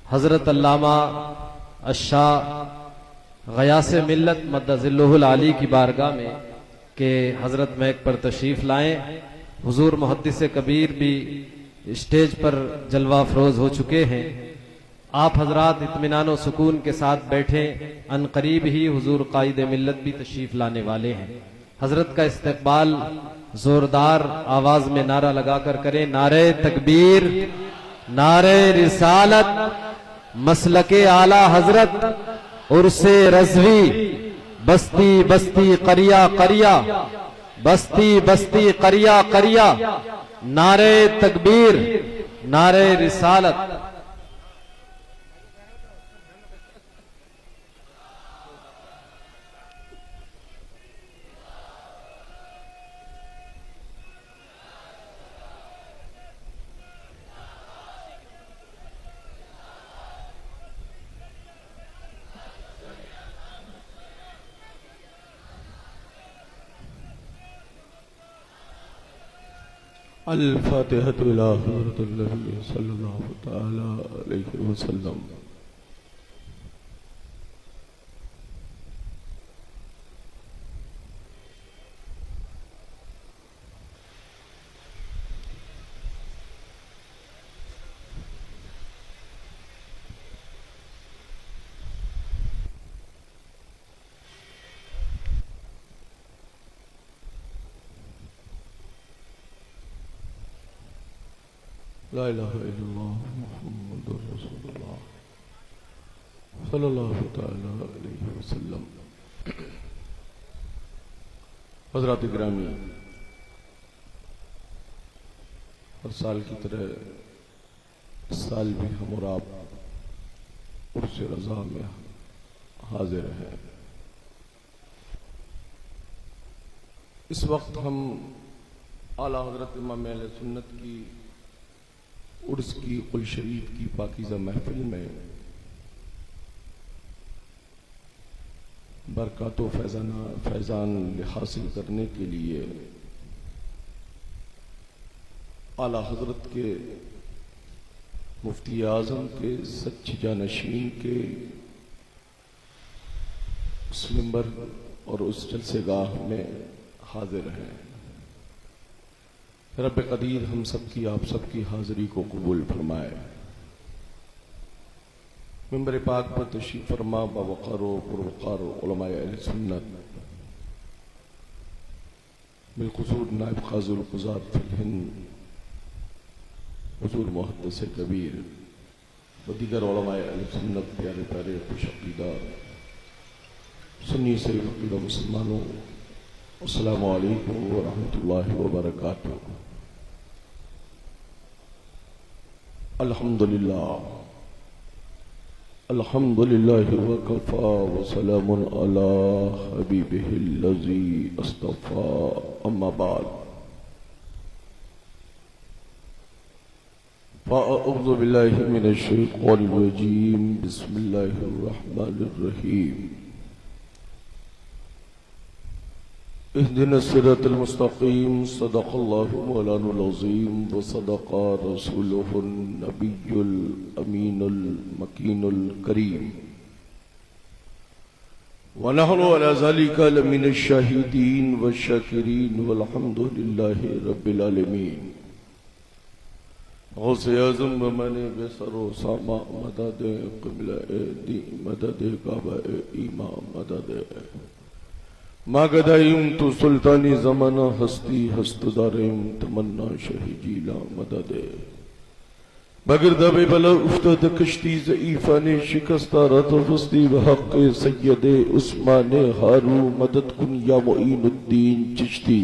हजरत अल्लामा अशाह गयास मिल्लत मद्दज़िल्लुहुल आली की बारगाह में कि हजरत महक पर तशरीफ लाएं। हुजूर मुहद्दिस कबीर भी स्टेज पर जलवा फरोज हो चुके हैं। आप हजरात इत्मीनान और सुकून के साथ बैठें। अनकरीब ही हुजूर कायद मिल्लत भी तशरीफ लाने वाले हैं। हजरत का इस्तकबाल जोरदार आवाज में नारा लगाकर करें। नारे तकबीर, नारे रिसालत, मसलके आला हजरत, उर्से रज़वी, बस्ती बस्ती करिया करिया, बस्ती बस्ती करिया करिया, नारे तकबीर, नारे रिसालत। अल-फातिहतु इला हज़रतिन नबी सल्लल्लाहु तआला अलैहि वसल्लम। ला इलाहा इल्लल्लाह मुहम्मदुर रसूलुल्लाह सल्लल्लाहु तआला अलैहि वसल्लम। हज़रात गिरामी, हर साल की तरह इस साल भी हम और आप उर्स रज़ा में हाजिर हैं। इस वक्त हम आला हज़रत इमाम अहले सुन्नत की उर्स की कुल शरीफ की पाकीज़ा महफिल में बरकत व फैज़ान हासिल करने के लिए आला हज़रत के मुफ्ती आज़म के सच्ची जानशीन के उस मिंबर और उस जलसेगाह में हाजिर हैं। रब कदीर हम सबकी आप सबकी हाजिरी को कबूल फरमाए। मिंबर पाक पर तशरीफ फरमा बवक़ारो पुरवक़ार उलमाए अहले सुन्नत, बिलखुसूस नायब क़ाज़ी क़ुज़ात फ़िल हिंद हुज़ूर मुहद्दिस कबीर व दीगर उलमाए अहले सुन्नत, प्यारे प्यारे खुश अक़ीदा सुन्नी से अक़ीदा मुसलमानों, अस्सलामु अलैकुम व रहमतुल्लाहि व बरकातुहू। अल्हम्दुलिल्लाह अल्हम्दुलिल्लाह व कफ़ा व सलामुन अला हबीबिहिल्लज़ी अस्तफ़ा, अम्मा बाद। फ़अऊज़ु बिल्लाहि मिनश शैतानिर रजीम, बिस्मिल्लाहिर रहमानिर रहीम। इहदिनस सिरातल मुस्तक़ीम, सदक़ल्लाहु मौलानुल अज़ीम व सदक़ा रसूलुहुन नबियुल अमीनुल मकीनुल करीम व नहनु अला ज़ालिका लमिनश शाहिदीन व शाकिरीन वल्हम्दुलिल्लाहि रब्बिल आलमीन। गौसे आज़म व मने बेसरो सामा, मदद क़िबला दी, मदद काबा ईमा, मदद मागदाइम तो सुल्तानी ज़माना, हस्ती हस्तदारिम तमन्ना शहीजीला, मदद बगरदबे बला उफ्तद कश्ती ज़ईफ़ा ने शिकस्ता रतफ़स्ती व हक़ सय्यद उस्मान हारू, मदद कुन या मुईनुद्दीन चिश्ती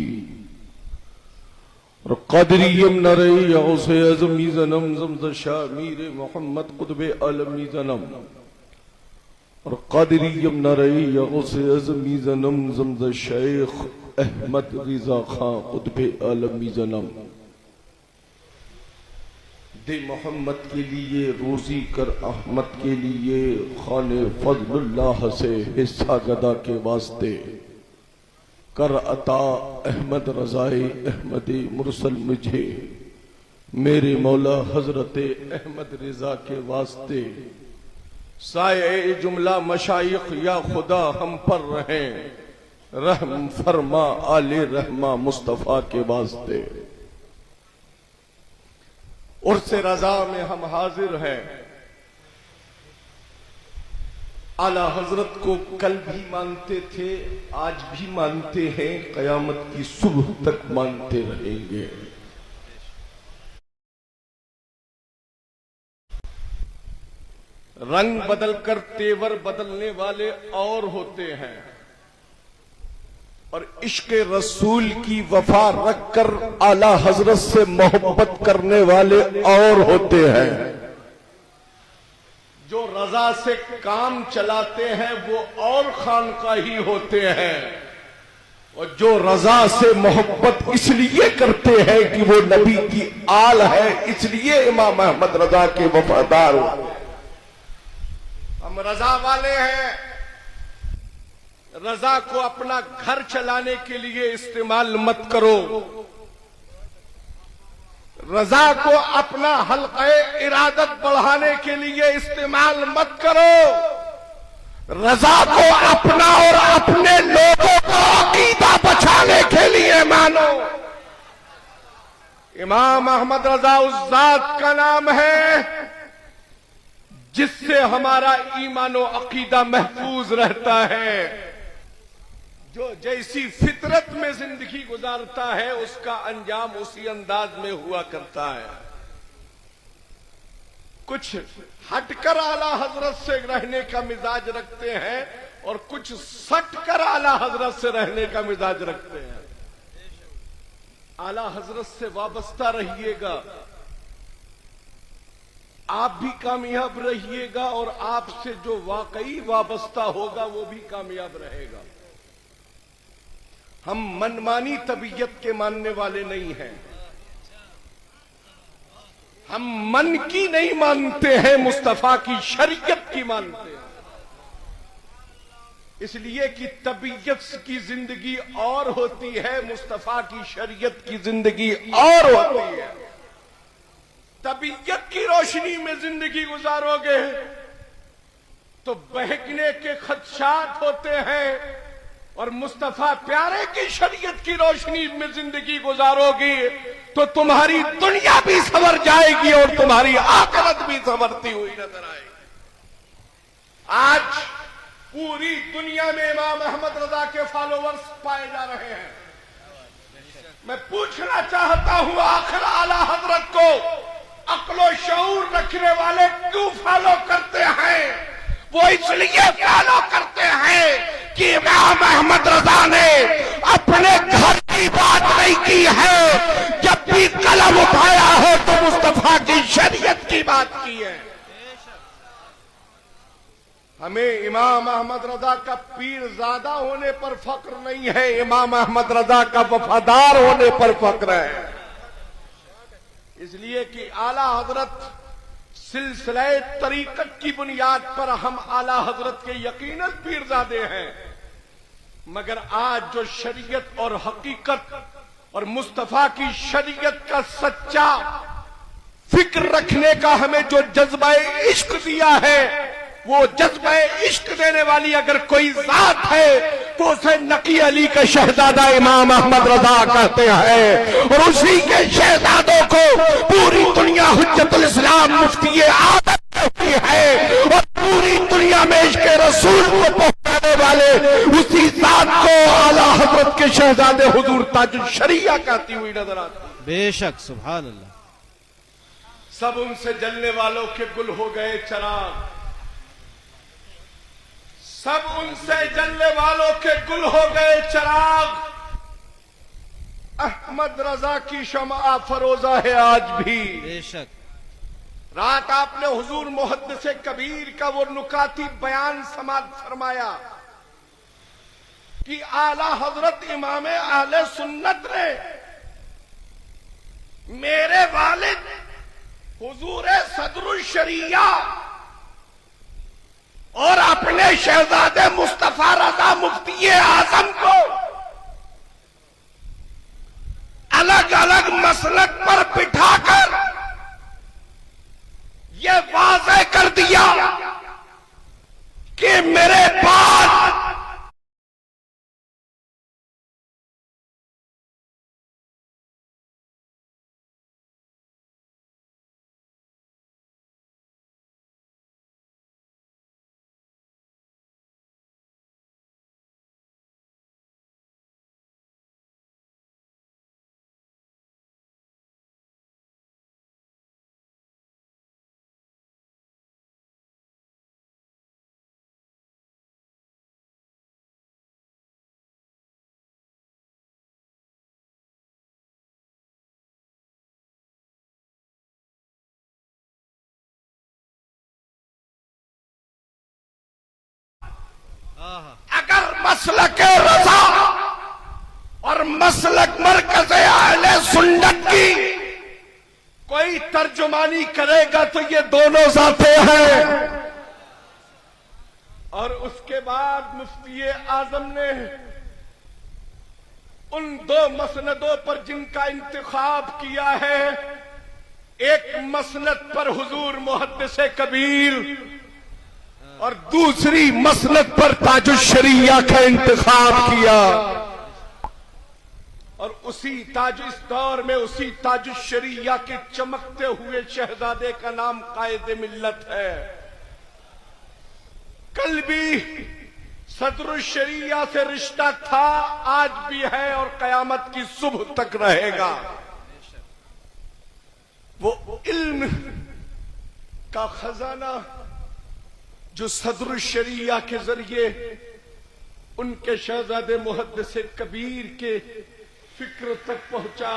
और क़ादिरियम नरे या गौसे आज़म मीज़नम ज़मज़ शाह मीर मोहम्मद क़ुतबे आलम मीज़नम और क़ादिरियम नरई या गौसे आज़म मीज़नम ज़मज़ शेख अहमद रिज़ा खां क़ुतबे आलम मीज़नम। दे मोहम्मद के लिए रोज़ी कर अहमद के लिए, खाने फ़ज़लुल्लाह से हिस्सा गदा के वास्ते, कर अता अहमद रज़ाए अहमद मुरसल मुझे, मेरे मौला हजरत अहमद रिजा के वास्ते साये जुमला मशाइख या खुदा हम पर रहें, रहम फरमा आले रहमा मुस्तफा के वास्ते। उर्से रजा में हम हाजिर हैं। आला हजरत को कल भी मानते थे, आज भी मानते हैं, कयामत की सुबह तक मानते रहेंगे। रंग बदलकर तेवर बदलने वाले और होते हैं, और इश्क रसूल की वफा रखकर आला हजरत से मोहब्बत करने वाले और होते हैं। जो रजा से काम चलाते हैं वो और खानकाही होते हैं, और जो रजा से मोहब्बत इसलिए करते हैं कि वो नबी की आल है, इसलिए इमाम अहमद रजा के वफादार हो। हम रजा वाले हैं। रजा को अपना घर चलाने के लिए इस्तेमाल मत करो। रजा को अपना हल्क़े इरादत बढ़ाने के लिए इस्तेमाल मत करो। रजा को अपना और अपने लोगों का अकीदा बचाने के लिए मानो। इमाम अहमद रजा उस जात का नाम है जिससे हमारा ईमान और अकीदा महफूज रहता है। जो जैसी फितरत में जिंदगी गुजारता है उसका अंजाम उसी अंदाज में हुआ करता है। कुछ हटकर आला हजरत से रहने का मिजाज रखते हैं और कुछ सटकर आला हजरत से रहने का मिजाज रखते हैं। आला हजरत से वाबस्ता रहिएगा, आप भी कामयाब रहिएगा, और आपसे जो वाकई वाबस्ता होगा वो भी कामयाब रहेगा। हम मनमानी तबीयत के मानने वाले नहीं हैं। हम मन की नहीं मानते हैं, मुस्तफा की शरीयत की मानते हैं। इसलिए कि तबीयत की जिंदगी और होती है, मुस्तफा की शरीयत की जिंदगी और होती है। तबीयत की रोशनी में जिंदगी गुजारोगे तो बहकने के खदशात होते हैं, और मुस्तफा प्यारे की शरीयत की रोशनी में जिंदगी गुजारोगी तो तुम्हारी दुनिया भी संवर जाएगी और तुम्हारी आखिरत भी संवरती हुई नजर आएगी। आज पूरी दुनिया में इमाम अहमद रजा के फॉलोअर्स पाए जा रहे हैं। मैं पूछना चाहता हूं, आखिर आला हजरत को अक्लो शऊर रखने वाले क्यों फॉलो करते हैं? वो इसलिए फॉलो करते हैं कि इमाम अहमद रजा ने अपने घर की बात नहीं की है, जब भी कलम उठाया है तो मुस्तफा की शरीयत की बात की है। हमें इमाम अहमद रजा का पीरजादा होने पर फख्र नहीं है, इमाम अहमद रजा का वफादार होने पर फख्र है। इसलिए कि आला हजरत सिलसिला तरीकत की बुनियाद पर हम आला हजरत के यकीनन पीरजादे हैं, मगर आज जो शरीयत और हकीकत और मुस्तफा की शरीयत का सच्चा फिक्र रखने का हमें जो जज्बा इश्क दिया है, वो जज्बा इश्क देने वाली अगर कोई जात है तो उसे नकी अली का शहजादा इमाम अहमद रजा कहते हैं, और उसी के शहजादों को पूरी दुनिया हुज्जतुल इस्लाम मुफ्ती आदत कहती है, और पूरी दुनिया में इश्क रसूल को पहुंचाने वाले उसी जात को आला हजरत के शहजादे हुजूर ताजुल शरिया कहती हुई नजर आती। बेशक, सुभान अल्लाह। सब उनसे जलने वालों के गुल हो गए चराग, सब उनसे जलने वालों के गुल हो गए चराग। अहमद रजा की शमआ फरोजा है आज भी। बेशक। रात आपने हुजूर मुहद्दिस कबीर का वो नुकाती बयान समाअत फरमाया कि आला हजरत इमाम आले सुन्नत ने मेरे वालिद हुजूर सदरुल शरिया और अपने शहजादे मुस्तफा रजा मुफ्ती आजम को अलग अलग मसलक पर बिठाकर ये वाज़ेह कर दिया कि मेरे बाद अगर मसलक रज़ा और मसलक मरकज़ अहले सुन्नत की कोई तर्जुमानी करेगा तो ये दोनों जाते हैं। और उसके बाद मुफ्ती आजम ने उन दो मसनदों पर जिनका इंतखाब किया है, एक मसनद पर हुजूर मुहद्दिस कबीर और दूसरी मसनद पर ताजुश शरिया का इंतखाब किया। और उसी इस दौर में उसी ताजुश शरिया के चमकते हुए शहजादे का नाम कायदे मिल्लत है। कल भी सदरुल शरिया से रिश्ता था, आज भी है और कयामत की सुबह तक रहेगा। वो इल्म का खजाना जो सदरुल शरिया के जरिए उनके शहजादे मुहद्दिस कबीर के फिक्र तक पहुंचा,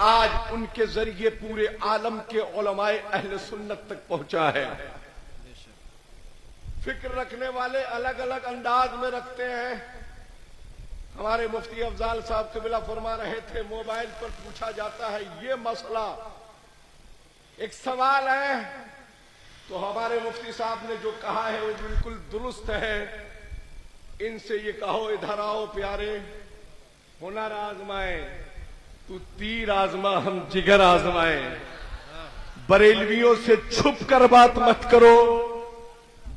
आज उनके जरिए पूरे आलम के उलमाए अहले सुन्नत तक पहुंचा है। फिक्र रखने वाले अलग अलग अंदाज में रखते हैं। हमारे मुफ्ती अफजाल साहब क़िबला फरमा रहे थे, मोबाइल पर पूछा जाता है ये मसला, एक सवाल है, तो हमारे मुफ्ती साहब ने जो कहा है वो बिल्कुल दुरुस्त है। इनसे ये कहो इधर आओ प्यारे, हुनर आजमाए, तू तीर आजमा हम जिगर आजमाए। बरेलवियों से छुप कर बात मत करो,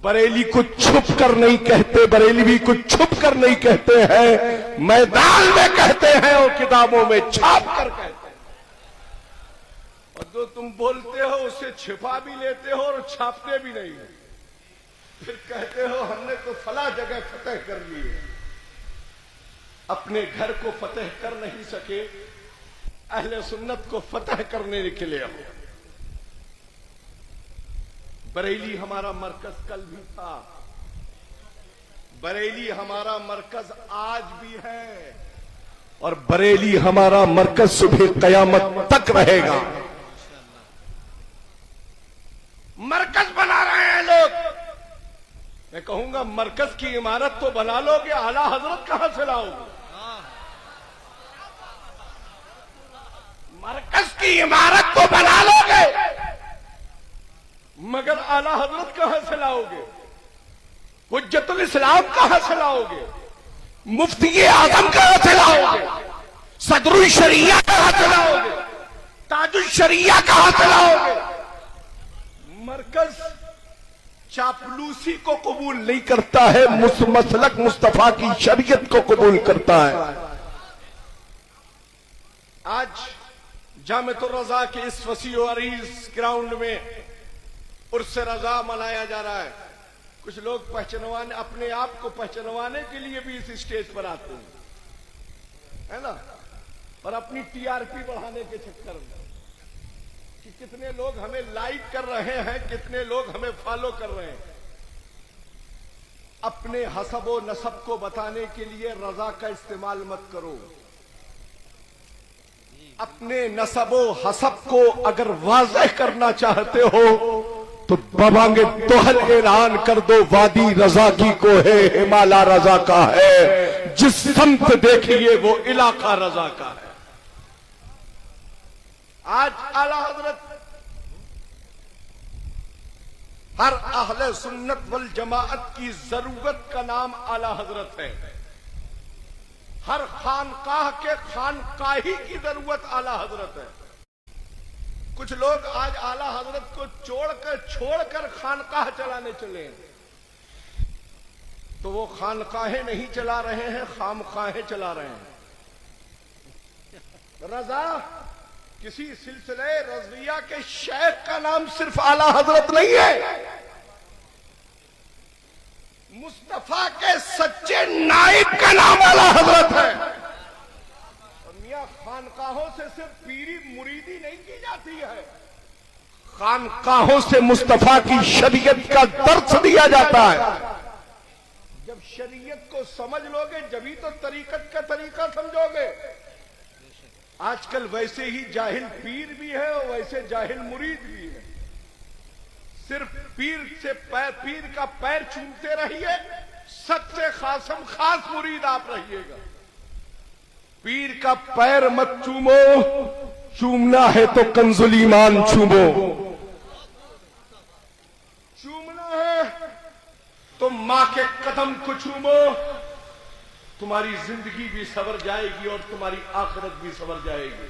बरेली को छुप कर नहीं कहते, बरेलवी को छुप कर नहीं कहते हैं, मैदान में कहते हैं और किताबों में छाप कर कहते हैं। और जो तुम बोलते हो उसे छिपा भी लेते हो और छापते भी नहीं, फिर कहते हो हमने तो फला जगह फतेह कर ली है। अपने घर को फतेह कर नहीं सके, अहले सुन्नत को फतेह करने के लिए हो। बरेली हमारा मरकज कल भी था, बरेली हमारा मरकज आज भी है और बरेली हमारा मरकज सुबह कयामत तक रहेगा। मरकज बना रहे हैं लोग, मैं कहूंगा मरकज की इमारत तो बना लोगे, आला हजरत कहां से लाओगे? मरकज की इमारत तो बना लोगे, मगर आला हजरत कहां से लाओगे? हुज्जतुल इस्लाम कहां से लाओगे? मुफ्ती आजम कहां से लाओगे? सदरुल शरिया कहां से लाओगे? ताजुश शरिया कहां से लाओगे? मरकज चापलूसी को कबूल नहीं करता है, मसलक मुस्तफा की शरीयत को कबूल करता है। आज जामिअतुर रज़ा के इस वसी व अरीज ग्राउंड में उर्स रज़ा मनाया जा रहा है। कुछ लोग पहचानवाने, अपने आप को पहचानवाने के लिए भी इस स्टेज पर आते हैं, है ना, और अपनी टीआरपी बढ़ाने के चक्कर में कि कितने लोग हमें लाइक कर रहे हैं, कितने लोग हमें फॉलो कर रहे हैं। अपने हसब व नसब को बताने के लिए रजा का इस्तेमाल मत करो। अपने नसब व हसब को अगर वाज़ेह करना चाहते हो तो बबांगे तोहल ऐलान कर दो, वादी रजा की को है, हिमालय रजा का है, जिस समत देखिए वो इलाका रजा का है। आज आला हजरत हर अहले सुन्नत वल जमाअत की जरूरत का नाम आला हजरत है। हर खानकाह के खानकाही की जरूरत आला हजरत है। कुछ लोग आज आला हजरत को छोड़कर खानकाह चलाने चले हैं, तो वो खानकाहें नहीं चला रहे हैं, खामखाहें चला रहे हैं। रजा किसी सिलसिले रज़विया के शेख का नाम सिर्फ आला हजरत नहीं है, मुस्तफा के सच्चे नाइब का नाम आला हजरत है। और मियां खानकाहों से सिर्फ पीरी मुरीदी नहीं की जाती है, खानकाहों से मुस्तफा की शरीयत का दर्स दिया जाता है। जब शरीयत को समझ लोगे जभी तो तरीकत का तरीका समझोगे। आजकल वैसे ही जाहिल पीर भी है और वैसे जाहिल मुरीद भी है। सिर्फ पीर का पैर चूमते रहिए, सच्चे खासम खास मुरीद आप रहिएगा। पीर का पैर मत चूमो, चूमना है तो कंजुल ईमान चूमो। चूमना है तो मां के कदम को चूमो, तुम्हारी जिंदगी भी सवर जाएगी और तुम्हारी आखिरत भी सवर जाएगी।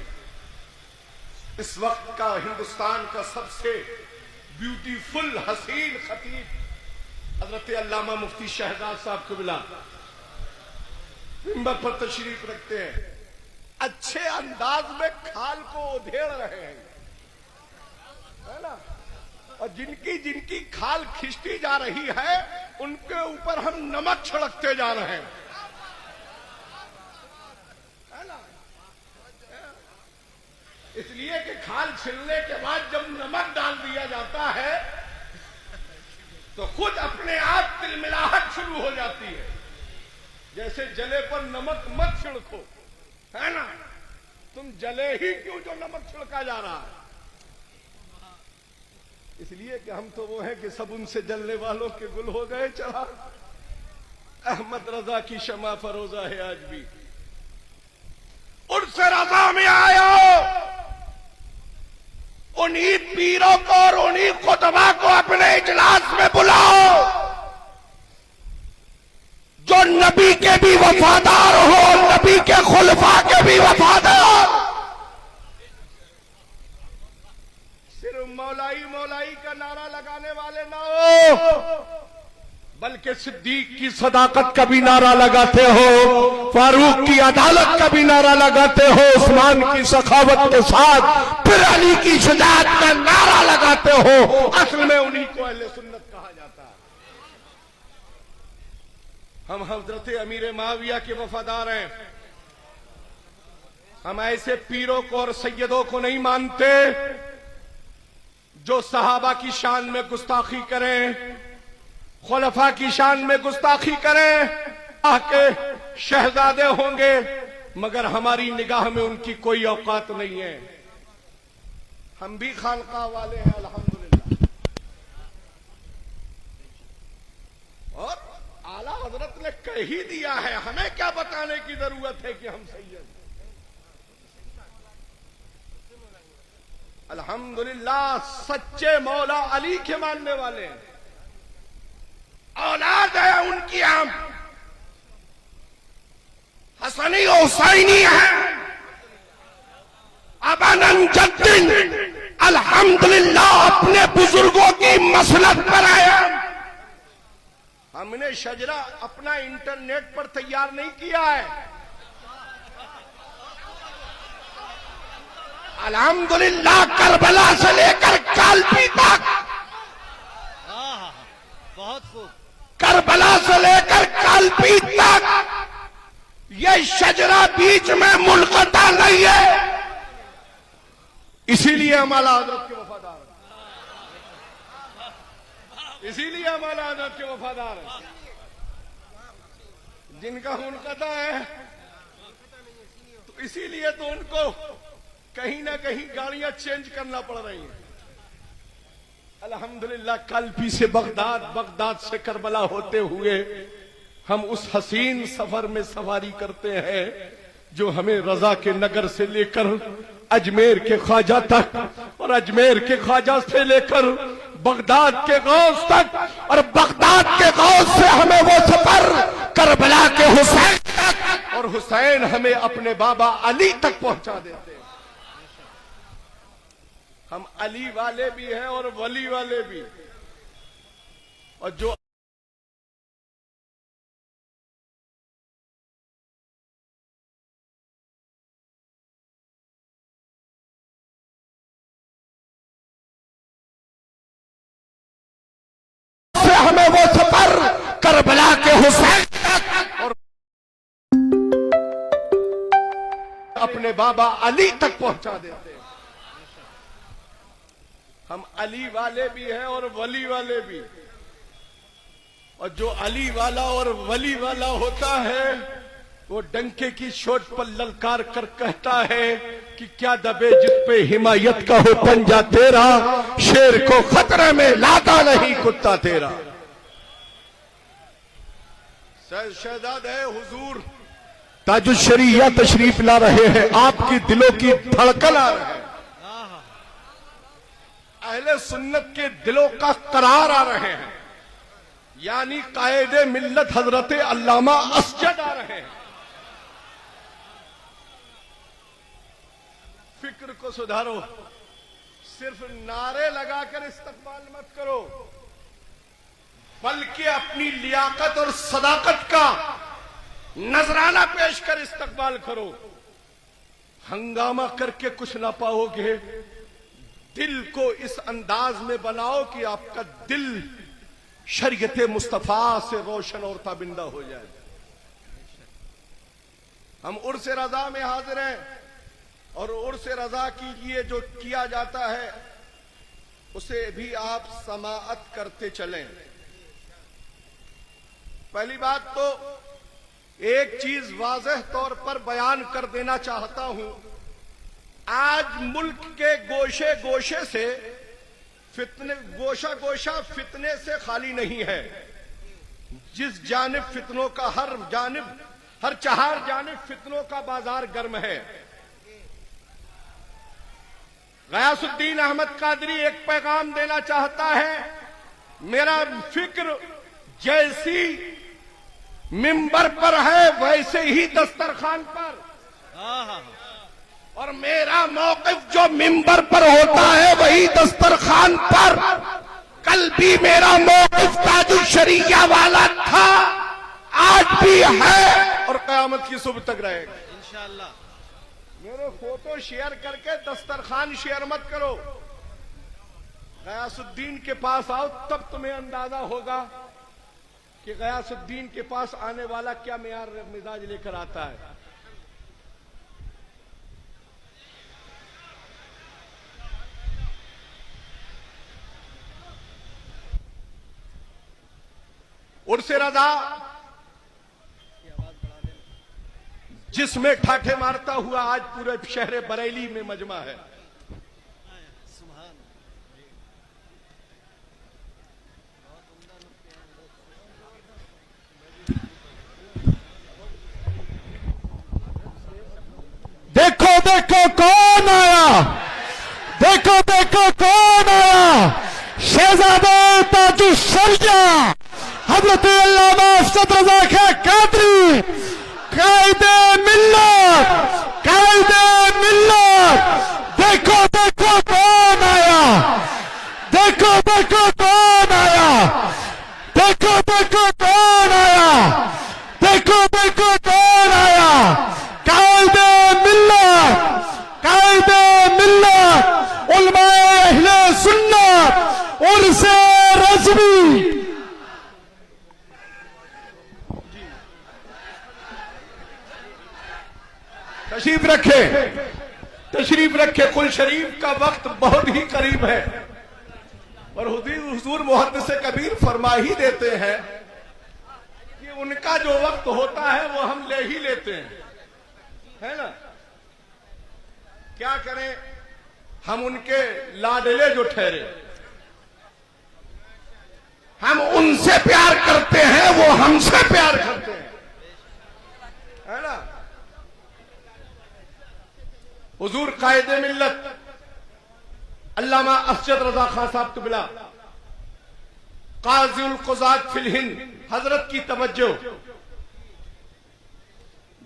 इस वक्त का हिंदुस्तान का सबसे ब्यूटीफुल हसीन खतीब हजरत अल्लामा मुफ्ती शहजाद साहब क़िबला मिंबर पर तशरीफ रखते हैं। अच्छे अंदाज में खाल को उधेड़ रहे हैं, है ना। और जिनकी खाल खिंचती जा रही है उनके ऊपर हम नमक छिड़कते जा रहे हैं, है ना। इसलिए कि खाल छिलने के बाद जब नमक डाल दिया जाता है तो खुद अपने आप तिलमिलाहट शुरू हो जाती है। जैसे जले पर नमक मत छिड़को, है ना, तुम जले ही क्यों जो नमक छिड़का जा रहा है। इसलिए कि हम तो वो हैं कि सब उनसे जलने वालों के गुल हो गए चला। अहमद रजा की शमा फरोजा है आज भी। उनसे रजा में आयो, उन्हीं पीरों को और उन्हीं खुतबा को अपने इजलास में बुलाओ जो नबी के भी वफादार हो, नबी के खुलफा के भी वफादार। सिर्फ मौलाई का नारा लगाने वाले ना हो, बल्कि सिद्दीक की सदाकत का भी नारा लगाते हो, फारूक की अदालत का भी नारा लगाते हो, उस्मान की सखावत के साथ फिर अली की शुजाअत का नारा लगाते हो। असल में उन्हीं को अहले सुन्नत कहा जाता है। हम हजरत अमीर माविया के वफादार हैं। हम ऐसे पीरों को और सैयदों को नहीं मानते जो सहाबा की शान में गुस्ताखी करें, खुलफा की शान में गुस्ताखी करें। आके शहजादे होंगे मगर हमारी निगाह में उनकी कोई औकात नहीं है। हम भी खानकाह वाले हैं अल्हम्दुलिल्लाह। और आला हजरत ने कह ही दिया है, हमें क्या बताने की जरूरत है कि हम सैयद। अल्हम्दुलिल्लाह सच्चे मौला अली के मानने वाले हैं, औलाद है उनकी, हम हसनी हुसैनी है। अबनन जद्दिन अल्हम्दुलिल्लाह अपने बुजुर्गों की मसलत पर आया। हमने शजरा अपना इंटरनेट पर तैयार नहीं किया है। अल्हम्दुलिल्लाह करबला से लेकर कालपी तक, बहुत खूब, करबला से लेकर कालपी तक ये शजरा बीच में मुनक़ता नहीं है। इसीलिए हम आला हज़रत के वफादार हैं, इसीलिए हम आला हज़रत के वफादार हैं। जिनका मुनक़ता है तो इसीलिए तो उनको कहीं ना कहीं गाड़ियां चेंज करना पड़ रही हैं। अल्हम्दुलिल्लाह कालपी से बगदाद, बगदाद से करबला होते हुए हम उस हसीन सफर में सवारी करते हैं जो हमें रजा के नगर से लेकर अजमेर के ख्वाजा तक और अजमेर के ख्वाजा से लेकर बगदाद के गौस तक और बगदाद के गौस से हमें वो सफर करबला के हुसैन तक और हुसैन हमें अपने बाबा अली तक पहुंचा देते हैं। हम अली वाले भी हैं और वली वाले भी। और जो हमें वो सफर करबला के हुसैन तक और अपने बाबा अली तक पहुंचा देते हैं। हम अली वाले भी हैं और वली वाले भी। और जो अली वाला और वली वाला होता है वो डंके की चोट पर ललकार कर कहता है कि क्या दबे जिस पे हिमायत का हो पंजा तेरा, शेर को खतरे में लाता नहीं कुत्ता तेरा। शहजादे हुजूर ताजुल शरीया तशरीफ ला रहे हैं, आपकी दिलों की धड़कन आ रहे हैं, अहले सुन्नत के दिलों का करार आ रहे हैं, यानी कायदे मिल्लत हजरत अल्लामा असजद आ रहे हैं। फिक्र को सुधारो, सिर्फ नारे लगाकर इस्तकबाल मत करो, बल्कि अपनी लियाकत और सदाकत का नजराना पेश कर इस्तकबाल करो। हंगामा करके कुछ ना पाओगे। दिल को इस अंदाज में बनाओ कि आपका दिल शरीयत मुस्तफा से रोशन और ताबिंदा हो जाए। हम उर्स रजा में हाजिर हैं और उर्स रजा के लिए जो किया जाता है उसे भी आप समाअत करते चलें। पहली बात तो एक चीज वाज़ेह तौर पर बयान कर देना चाहता हूं, आज मुल्क के गोशे गोशे से फितने, गोशा गोशा फितने से खाली नहीं है। जिस जानिब फितनों का हर चार जानिब फितनों का बाजार गर्म है। गयासुद्दीन अहमद कादरी एक पैगाम देना चाहता है, मेरा फिक्र जैसी मिंबर पर है वैसे ही दस्तरखान पर, और मेरा मौक़िफ़ जो मिंबर पर होता है वही दस्तरखान पर। कल भी मेरा मौक़िफ़ ताजुल शरीया वाला था, आज भी है और क़यामत की सुबह तक रहेगा इंशाअल्लाह। मेरे फोटो शेयर करके दस्तरखान शेयर मत करो। गयासुद्दीन के पास आओ, तब तुम्हें अंदाजा होगा कि गयासुद्दीन के पास आने वाला क्या मेयार मिजाज लेकर आता है। उर्स रज़ा जिसमें ठाठे मारता हुआ आज पूरे शहर बरेली में मजमा है। देखो देखो कौन आया, देखो देखो कौन आया, शहजादा ताजुल शरीया हजरत अल्लामा असद रज़ा खां कादरी, कायदे मिल्लत, कायदे मिल्लत। देखो देखो कौन आया, देखो देखो कौन आया, देखो देखो कौन आया, देखो देखो कौन आया, कायदे मिल्लत, कायदे मिल्लत, उलमाए अहले सुन्नत, उर्से रज़वी। तशरीफ रखे, तशरीफ रखे। कुल शरीफ का वक्त बहुत ही करीब है और हुजूर मुहद्दिस कबीर फरमा ही देते हैं कि उनका जो वक्त होता है वो हम ले ही लेते हैं, है ना। क्या करें, हम उनके लाडले जो ठहरे, हम उनसे प्यार करते हैं, वो हमसे प्यार करते हैं, है ना। हुजूर कायदे मिल्लत अल्लामा असजद रज़ा खां साहब तुबिला काज़ी उल क़ुज़ात फिल हिंद हजरत की तवज्जो।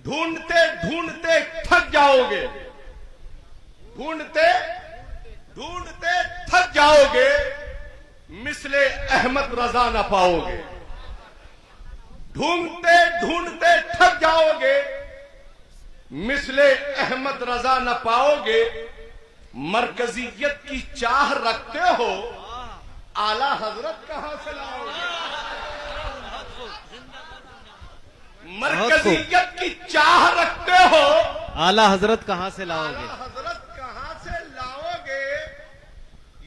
ढूंढते ढूंढते थक जाओगे, ढूंढते ढूंढते थक जाओगे, मिसले अहमद रजा न पाओगे। ढूंढते ढूंढते थक जाओगे, मिसले अहमद रजा न पाओगे। मरकजियत की चाह रखते हो, आला हजरत कहां से लाओगे? मरकजियत की चाह रखते हो, आला हजरत कहां से लाओगे? आला हजरत कहां से लाओगे?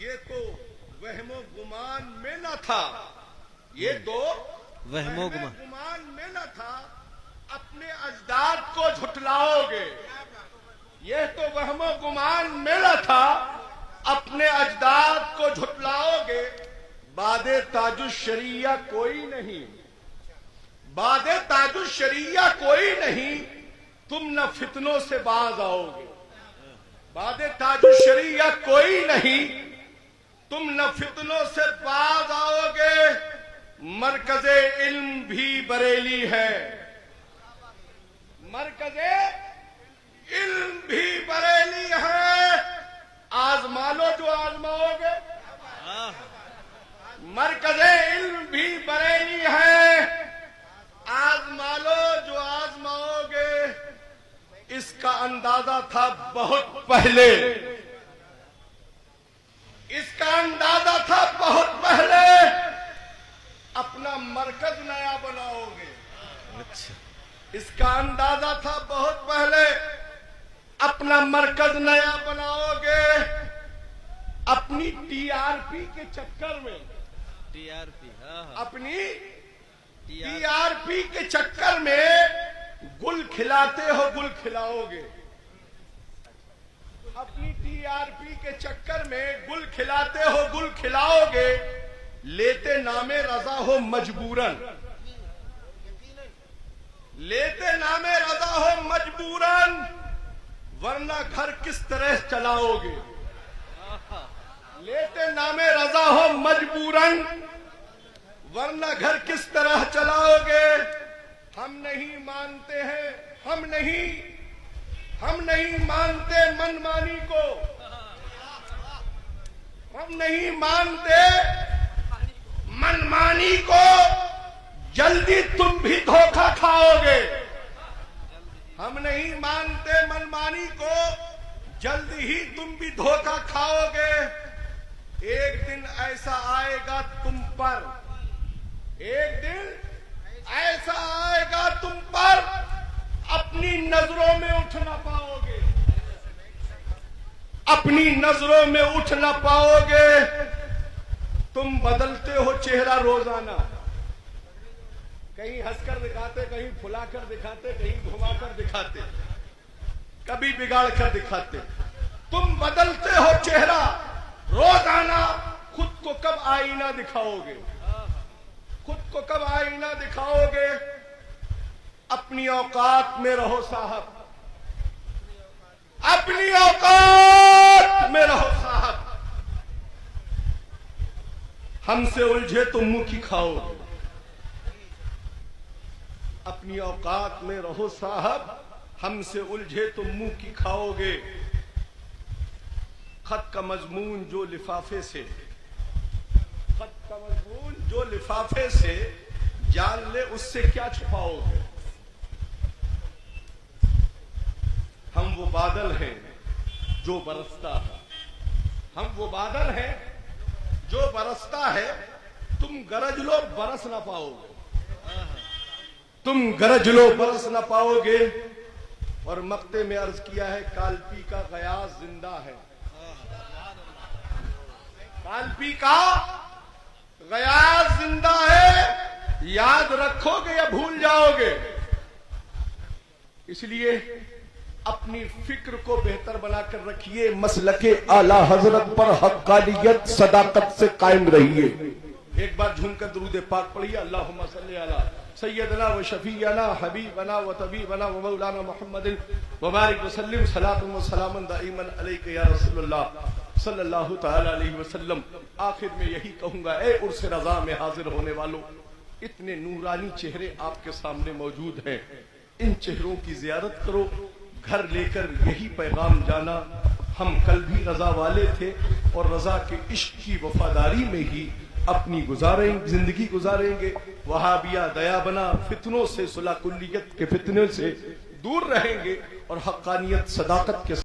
ये तो वहमो गुमान में न था, ये तो वहमो गुमान में न था। अपने अजदाद को झुठलाओगे, ये तो वहमो गुमान में न था। अपने अजदाद को झुठलाओगे। बादे ताजुश-शरिया कोई नहीं, बादे ताजुश-शरिया कोई नहीं, तुम न फितनों से बाज आओगे। बादे ताजुश-शरिया कोई नहीं, तुम न फितनों से बाज आओगे। मरकज़े इल्म भी बरेली है, मरकज़े इल्म भी बरेली है। आजमा लो जो आजमाओगे। मरकज़े इल्म भी बरेली है, आजमा लो जो आजमाओगे। इसका अंदाजा था बहुत पहले, इसका अंदाजा था बहुत पहले। अपना मरकज नया बनाओगे। अच्छा, इसका अंदाजा था बहुत पहले। अपना मरकज नया बनाओगे। अपनी टीआरपी के चक्कर में, टीआरपी, अपनी टीआरपी के चक्कर में गुल खिलाते हो, गुल खिलाओगे। अपनी टीआरपी के चक्कर में गुल खिलाते हो, गुल खिलाओगे। लेते नामे रजा हो मजबूरन, लेते नामे रजा हो मजबूरन, वरना घर किस तरह चलाओगे। लेते नामे रजा हो मजबूरन, वरना घर किस तरह चलाओगे। हम नहीं मानते हैं, हम नहीं मानते मनमानी को, हम नहीं मानते मनमानी को। जल्दी तुम भी धोखा खाओगे। हम नहीं मानते मनमानी को, जल्दी ही तुम भी धोखा खाओगे। एक दिन ऐसा आएगा तुम पर, एक दिन ऐसा आएगा तुम पर, अपनी नजरों में उठ ना पाओगे, अपनी नजरों में उठ ना पाओगे। तुम बदलते हो चेहरा रोजाना, कहीं हंसकर दिखाते, कहीं फुलाकर दिखाते, कहीं घुमाकर दिखाते, कभी बिगाड़ कर दिखाते। तुम बदलते हो चेहरा रोजाना। खुद को कब आईना दिखाओगे, खुद को कब आईना दिखाओगे। अपनी औकात में रहो साहब, अपनी औकात में रहो साहब। हमसे उलझे तो मुंह की खाओगे। अपनी औकात में रहो साहब, हमसे उलझे तो मुंह की खाओगे। खत का मजमून जो लिफाफे से, खत का मजमून जो लिफाफे से, जान ले उससे क्या छुपाओगे। हम वो बादल हैं जो बरसता है, हम वो बादल हैं जो बरसता है। तुम गरज लो बरस ना पाओगे, तुम गरज लो बरस ना पाओगे। और मक्ते में अर्ज किया है, कालपी का गयास जिंदा है, कालपी का गयास जिंदा है। याद रखोगे या भूल जाओगे। इसलिए अपनी फिक्र को बेहतर बनाकर रखिए। मसलके आला हजरत पर हक्कानियत सदाकत से कायम रहिए। एक बार झूमकर दुरूद पाक पढ़िए। अल्लाहुम्मा सल्ली अला सय्यदना व शफीअना हबीबना व तबीबना व मौलाना मुहम्मदिन व बारिक व सल्लिम सलातुन व सलामन दाइमन अलैका या रसूलुल्लाह सल्लल्लाहु तआला अलैहि वसल्लम। आखिर में यही कहूंगा, ए उर्स रजा में हाजिर होने वालों, इतने नूरानी चेहरे आपके सामने मौजूद हैं। इन चेहरों की जियारत करो, घर लेकर यही पैगाम जाना, हम कल भी रजा वाले थे और रजा के इश्क की वफादारी में ही अपनी जिंदगी गुजारेंगे। वहाबिया दया बना फितनों से, सुलह कुल्लियत के फितने से दूर रहेंगे और हक्कानियत सदाकत के